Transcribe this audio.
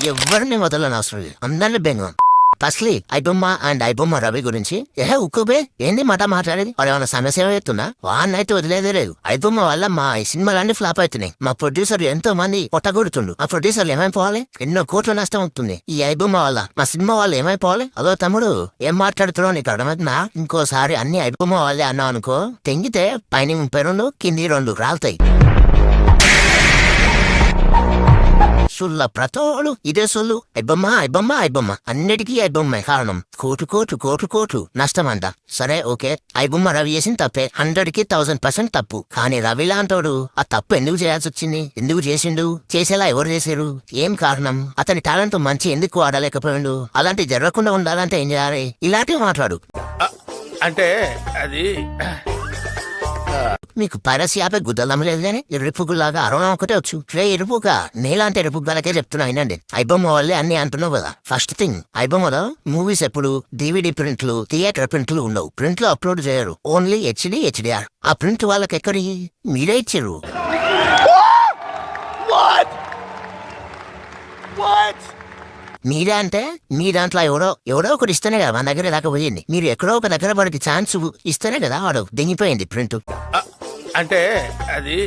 ఎవరిని వదలని అవసరం లేదు, అందరిని బెంగ. ఫస్ట్లీ ఐబొమ్మ అండ్ ఐబొమ్మ రవి గురించి ఉక్కుబే ఏంది మాట మాట్లాడేది? వాడు ఏమైనా సమస్య అవుతున్నా వాడిని అయితే వదిలేదే లేదు. ఐబొమ్మ వల్ల మా ఈ సినిమాలన్నీ ఫ్లాప్ అవుతున్నాయి. మా ప్రొడ్యూసర్ ఎంతో మంది పొట్టగొడుతుండు. ఆ ప్రొడ్యూసర్లు ఏమైపోవాలి? ఎన్నో కోట్ల నష్టం అవుతుంది ఈ ఐబొమ్మ వల్ల. మా సినిమా వాళ్ళు ఏమైపోవాలి? అదో తమ్ముడు ఏం మాట్లాడుతున్నావు నీకు అర్థమవుతుందా? ఇంకోసారి అన్ని ఐబొమ్మ వాళ్ళే అన్నావు అనుకో, తెంగితే పైన 32 కింది 2 రాలుతాయి. సుల్ల ప్రతోడు ఇదే సొల్లు. ఐబొమ్మ ఐబొమ్మ ఐబొమ్మ అన్నిటికీ ఐబొమ్మే కారణం. కోటు కోటు కోటు కోటు నష్టం అంట. సరే ఓకే, ఐబొమ్మ రవి చేసిన తప్పే, 100కి 1000% తప్పు. కానీ రవి లాంటోడు ఆ తప్పు ఎందుకు చేయాల్సి వచ్చింది? ఎందుకు చేసిండు? చేసేలా ఎవరు చేశారు? ఏం కారణం? అతని టాలెంట్ మంచి ఎందుకు వాడలేకపోయిండు? అలాంటి జరగకుండా ఉండాలంటే ఏం చేయాలి? ఇలాంటివి మాట్లాడు. అంటే అది మీకు పైరసీ ఆపే గుద్దలం లేదు కానీ ఎరుపుగులాగా అరుణం ఒకటే వచ్చు. ఎరుపుగా నేలాంటి ఎరుపుగాలకే చెప్తున్నా వినండి. ఐబొమ్మ వాళ్ళే అన్ని అంటున్నావు కదా. ఫస్ట్ థింగ్, ఐబొమ్మలో మూవీస్ ఎప్పుడు DVD ప్రింట్లు, థియేటర్ ప్రింట్లు ఉండవు. ప్రింట్లు అప్లోడ్ చేయరు, ఓన్లీ HD HDR. ఆ ప్రింట్ వాళ్ళకి ఎక్కడి మీరే ఇచ్చారు. మీరే అంటే మీ దాంట్లో ఎవరో ఒకటి ఇస్తేనే కదా మన దగ్గర దాకా పోయింది. మీరు ఎక్కడో ఒక దగ్గర వాడికి ఛాన్స్ ఇస్తేనే కదా వాడు దిగిపోయింది ప్రింట్. అంటే అది